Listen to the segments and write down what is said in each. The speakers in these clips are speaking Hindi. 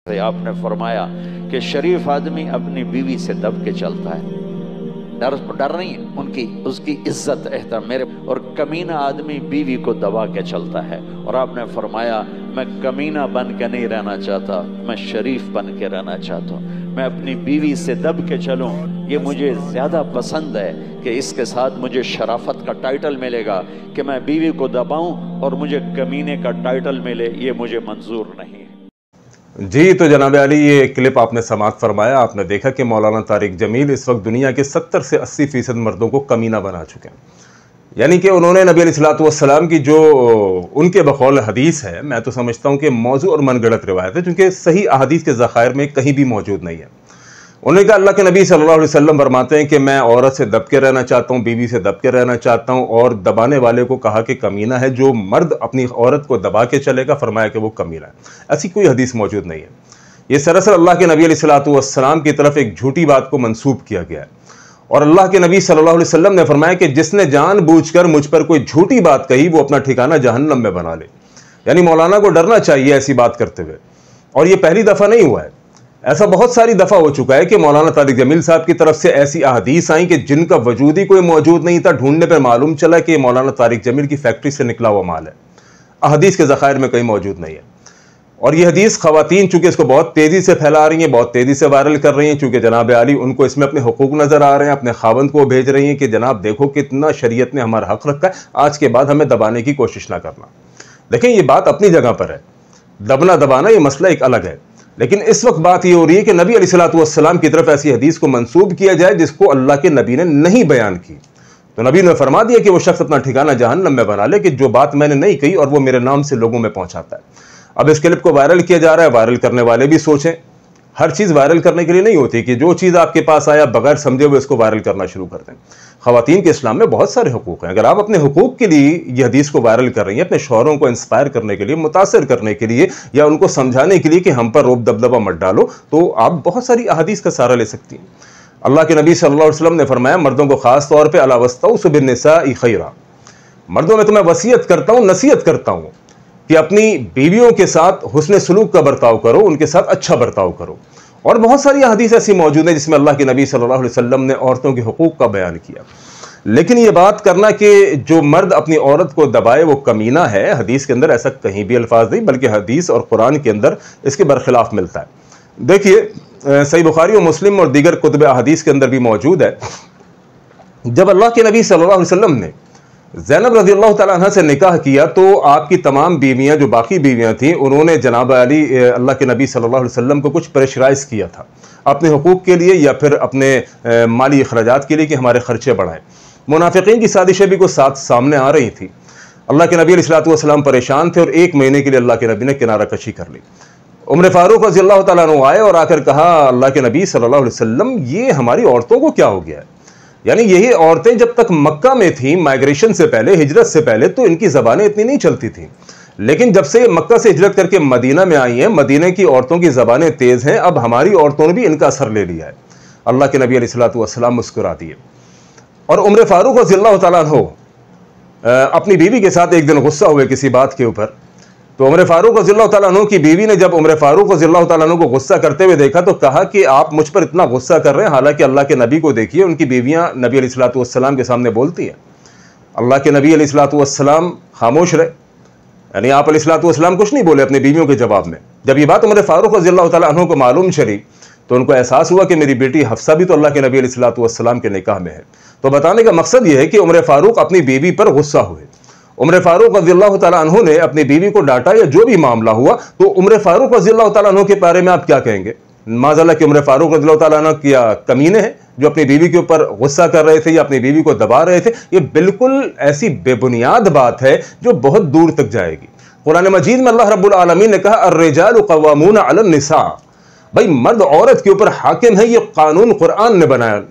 आपने फरमाया कि शरीफ आदमी अपनी बीवी से दब के चलता है, डर नहीं उनकी, उसकी इज्जत एहतराम मेरे। और कमीना आदमी बीवी को दबा के चलता है। और आपने फरमाया मैं कमीना बन के नहीं रहना चाहता, मैं शरीफ बन के रहना चाहता हूँ। मैं अपनी बीवी से दब के चलूँ, ये मुझे ज़्यादा पसंद है कि इसके साथ मुझे शराफत का टाइटल मिलेगा। कि मैं बीवी को दबाऊँ और मुझे कमीने का टाइटल मिले, ये मुझे मंजूर नहीं है। जी, तो जनाब अली, ये क्लिप आपने समाअत फरमाया। आपने देखा कि मौलाना तारिक जमील इस वक्त दुनिया के 70 से 80% मर्दों को कमीना बना चुके हैं। यानी कि उन्होंने नबी अलैहिस्सलातु वस्सलाम की जो उनके बकौल हदीस है, मैं तो समझता हूँ कि मौजू और मनगढ़ंत रिवायत है, क्योंकि सही अहादीस के ज़खायर में कहीं भी मौजूद नहीं है। उन्होंने कहा अल्लाह के नबी सल्लल्लाहु अलैहि वसल्लम फरमाते हैं कि मैं औरत से दब के रहना चाहता हूँ, बीवी से दब के रहना चाहता हूँ। और दबाने वाले को कहा कि कमीना है, जो मर्द अपनी औरत को दबा के चलेगा, फरमाया कि वो कमीना है। ऐसी कोई हदीस मौजूद नहीं है। ये सरासर अल्लाह के नबी अलैहिस्सलातु वस्सलाम की तरफ एक झूठी बात को मंसूब किया गया है। और अल्लाह के नबी सल्लल्लाहु अलैहि वसल्लम ने फरमाया कि जिसने जानबूझकर मुझ पर कोई झूठी बात कही, वो अपना ठिकाना जहन्नम में बना ले। यानी मौलाना को डरना चाहिए ऐसी बात करते हुए। और ये पहली दफ़ा नहीं हुआ है, ऐसा बहुत सारी दफ़ा हो चुका है कि मौलाना तारिक जमील साहब की तरफ से ऐसी अहादीस आई कि जिनका वजूद ही कोई मौजूद नहीं था। ढूंढने पर मालूम चला कि मौलाना तारिक जमील की फैक्ट्री से निकला हुआ माल है, अहादीस के ज़खायर में कहीं मौजूद नहीं है। और ये हदीस ख़वातीन चूंकि इसको बहुत तेज़ी से फैला रही हैं, बहुत तेज़ी से वायरल कर रही हैं, चूंकि जनाब आली उनको इसमें अपने हुकूक नज़र आ रहे हैं, अपने खावंद को भेज रही हैं कि जनाब देखो कितना शरीयत ने हमारा हक़ रखा है, आज के बाद हमें दबाने की कोशिश ना करना। देखें, ये बात अपनी जगह पर है, दबना दबाना ये मसला एक अलग है। लेकिन इस वक्त बात ये हो रही है कि नबी अलैहिस्सलातु वस्सलाम की तरफ ऐसी हदीस को मंसूब किया जाए जिसको अल्लाह के नबी ने नहीं बयान की। तो नबी ने फरमा दिया कि वो शख्स अपना ठिकाना जहन्नम में बना ले, कि जो बात मैंने नहीं कही और वो मेरे नाम से लोगों में पहुंचाता है। अब इस क्लिप को वायरल किया जा रहा है, वायरल करने वाले भी सोचें, हर चीज़ वायरल करने के लिए नहीं होती कि जो चीज़ आपके पास आया बगैर समझे हुए इसको वायरल करना शुरू कर दें। ख़वातीन के इस्लाम में बहुत सारे हुकूक हैं। अगर आप अपने हुकूक के लिए ये हदीस को वायरल कर रही हैं, अपने शौहरों को इंस्पायर करने के लिए, मुतासिर करने के लिए, या उनको समझाने के लिए कि हम पर रोब दबदबा मत डालो, तो आप बहुत सारी अहादीस का सहारा ले सकती हैं। अल्लाह के नबी सल्लल्लाहु अलैहि वसल्लम ने फरमाया, मर्दों को खास तौर पर अला वस्तौसु बिन्निसाइ खैरा, मर्दों में तुम्हें वसीयत करता हूँ, नसीहत करता हूँ कि अपनी बीवियों के साथ हुस्न सलूक का बर्ताव करो, उनके साथ अच्छा बर्ताव करो। और बहुत सारी हदीस ऐसी मौजूद है जिसमें अल्लाह के नबी सल्लल्लाहु अलैहि वसल्लम ने औरतों के हुकूक का बयान किया। लेकिन ये बात करना कि जो मर्द अपनी औरत को दबाए वो कमीना है, हदीस के अंदर ऐसा कहीं भी अल्फाज नहीं, बल्कि हदीस और कुरान के अंदर इसके बरखिलाफ मिलता है। देखिए, सही बुखारी और मुस्लिम और दीगर कुतुब हदीस के अंदर भी मौजूद है, जब अल्लाह के नबी सल्लल्लाहु अलैहि वसल्लम ने ज़ैनब रज़ियल्लाहु तआला अन्हा से निकाह किया, तो आपकी तमाम बीवियां, जो बाकी बीवियां थीं, उन्होंने जनाब अली अल्लाह के नबी सल्लल्लाहु अलैहि वसल्लम को कुछ प्रेशराइज़ किया था अपने हुकूक के लिए या फिर अपने माली अखराजात के लिए कि हमारे खर्चे बढ़ाएं। मुनाफिकीन की साजिशें भी कुछ साथ सामने आ रही थी। अल्लाह के नबी अलैहिस्सलातु वस्सलाम परेशान थे और 1 महीने के लिए अल्लाह के नबी ने किनारा कशी कर ली। उमर फारूक रज़ियल्लाहु तआला अन्हु आए और आकर कहा, अल्लाह के नबी सल्लल्लाहु अलैहि वसल्लम, ये हमारी औरतों को क्या हो गया है? यानी यही औरतें जब तक मक्का में थीं, माइग्रेशन से पहले, हिजरत से पहले, तो इनकी ज़बानें इतनी नहीं चलती थीं। लेकिन जब से मक्का से हिजरत करके मदीना में आई हैं, मदीने की औरतों की ज़बानें तेज़ हैं, अब हमारी औरतों ने भी इनका असर ले लिया है। अल्लाह के नबी अलैहिस्सलातु वस्सलाम मुस्कुरा दिए। और उमर फारूक रज़ियल्लाहु तआला अन्हु अपनी बीवी के साथ एक दिन गुस्सा हुए किसी बात के ऊपर। तो उमर फारूक रज़ियल्लाहु तआला अन्हु की बीवी ने जब उमर फारूक रज़ियल्लाहु तआला अन्हु को गुस्सा करते हुए देखा, तो कहा कि आप मुझ पर इतना गुस्सा कर रहे हैं, हालांकि अल्लाह के नबी को देखिए, उनकी बीवियां नबी अलैहिस्सलातु वस्सलाम के सामने बोलती हैं। अल्लाह के नबी अलैहिस्सलातु वस्सलाम खामोश रहे, यानी आप अलैहिस्सलातु वस्सलाम कुछ नहीं बोले अपनी बीवियों के जवाब में। जब ये बात उमर फारूक रज़ियल्लाहु तआला अन्हु को मालूम चली, तो उनको एहसास हुआ कि मेरी बेटी हफ्सा भी तो अल्लाह के नबी अलैहिस्सलातु वस्सलाम के निकाह में है। तो बताने का मकसद यह है कि उमर फारूक अपनी बीवी पर गुस्सा हुए। उमर फारूक रज़ियल्लाहु तआला अन्हु ने अपनी बीवी को डांटा या जो भी मामला हुआ, तो उमर फारूक रज़ियल्लाहु तआला अन्हु के बारे में आप क्या कहेंगे? माज़अल्लाह कि उमर फारूक रज़ियल्लाहु तआला अन्हु क्या कमीने हैं जो अपनी बीवी के ऊपर गुस्सा कर रहे थे या अपनी बीवी को दबा रहे थे? ये बिल्कुल ऐसी बेबुनियाद बात है जो बहुत दूर तक जाएगी। कुरान मजीद में अल्लाह रब्बुल आलमीन ने कहा, अर्रिजालु क़व्वामून अलन निसा, भाई मर्द औरत के ऊपर हाकिम है। ये कानून कुरान ने बनाया,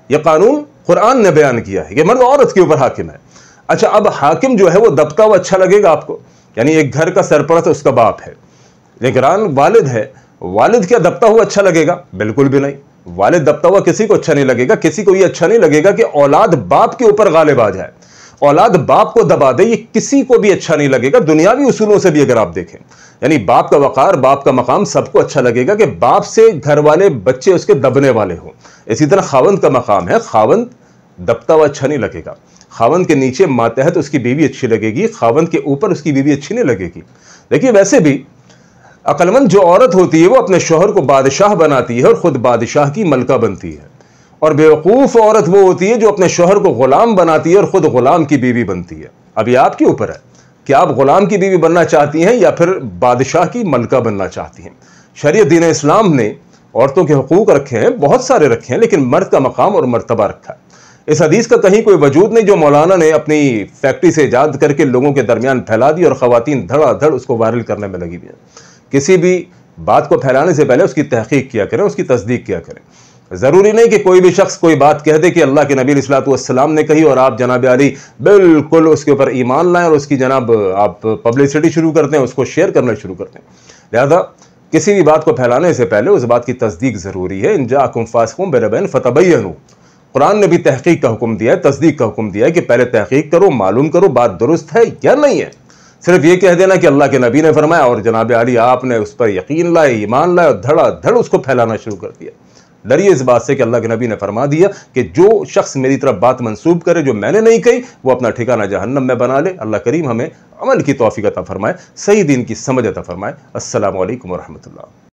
यह कानून कुरान ने बयान किया है कि मर्द औरत के ऊपर हाकिम है। अच्छा, अब हाकिम जो है वो दबता हुआ अच्छा लगेगा आपको? यानी एक घर का सरपरस्त उसका बाप है, निगरान वालिद है, वालिद क्या दबता हुआ अच्छा लगेगा? बिल्कुल भी नहीं। वालिद दबता हुआ किसी को अच्छा नहीं लगेगा। किसी को ये अच्छा नहीं लगेगा कि औलाद बाप के ऊपर गालिब आ जाए। औलाद बाप को दबा दे, ये किसी को भी अच्छा नहीं लगेगा, दुनियावी उसूलों से भी अगर आप देखें। यानी बाप का वकार, बाप का मकाम सबको अच्छा लगेगा कि बाप से घर वाले बच्चे उसके दबने वाले हों। इसी तरह खावंद का मकाम है, खावंद दबता हुआ अच्छा नहीं लगेगा। खावंद के नीचे मातहत उसकी बीवी अच्छी लगेगी, खावंद के ऊपर उसकी बीवी अच्छी नहीं लगेगी। देखिए, वैसे भी अक्लमंद जो औरत होती है वो अपने शौहर को बादशाह बनाती है और खुद बादशाह की मलका बनती है, और बेवकूफ़ औरत वो होती है जो अपने शौहर को गुलाम बनाती है और खुद गुलाम की बीवी बनती है। अब ये आपके ऊपर है कि आप गुलाम की बीवी बनना चाहती हैं या फिर बादशाह की मलका बनना चाहती हैं। शरीयत दीन इस्लाम ने औरतों के हुकूक रखे हैं, बहुत सारे रखे हैं, लेकिन मर्द का मकाम और मर्तबा रखा है। इस हदीस का कहीं कोई वजूद नहीं जो मौलाना ने अपनी फैक्ट्री से ईजाद करके लोगों के दरमियान फैला दी और ख़वातीन धड़ाधड़ उसको वायरल करने में लगी हुई हैं। किसी भी बात को फैलाने से पहले उसकी तहकीक किया करें, उसकी तस्दीक किया करें। ज़रूरी नहीं कि कोई भी शख्स कोई बात कह दे कि अल्लाह के नबी अलैहिस्सलातु वस्सलाम ने कही और आप जनाब अली बिल्कुल उसके ऊपर ईमान लाएं और उसकी जनाब आप पब्लिसिटी शुरू करते हैं, उसको शेयर करना शुरू करते हैं। लिहाजा किसी भी बात को फैलाने से पहले उस बात की तस्दीक ज़रूरी है। इन जाअकुम फासिकुम बिनबइन फतबय्यनु, कुरान ने भी तहकीक का हुक्म दिया है, तस्दीक का हुक्म दिया है कि पहले तहकीक करो, मालूम करो बात दुरुस्त है या नहीं है। सिर्फ ये कह देना कि अल्लाह के नबी ने फरमाया और जनाब अली आपने उस पर यकीन लाए, ईमान लाए और धड़ाधड़ उसको फैलाना शुरू कर दिया। डरिए इस बात से कि अल्लाह के नबी ने फरमा दिया कि जो शख्स मेरी तरफ बात मंसूब करे जो मैंने नहीं कही, वो अपना ठिकाना जहन्नम में बना ले। अल्लाह करीम हमें अमल की तौफीक अता फरमाए, सही दीन की समझ अता फरमाए। अस्सलामु अलैकुम व रहमतुल्लाह।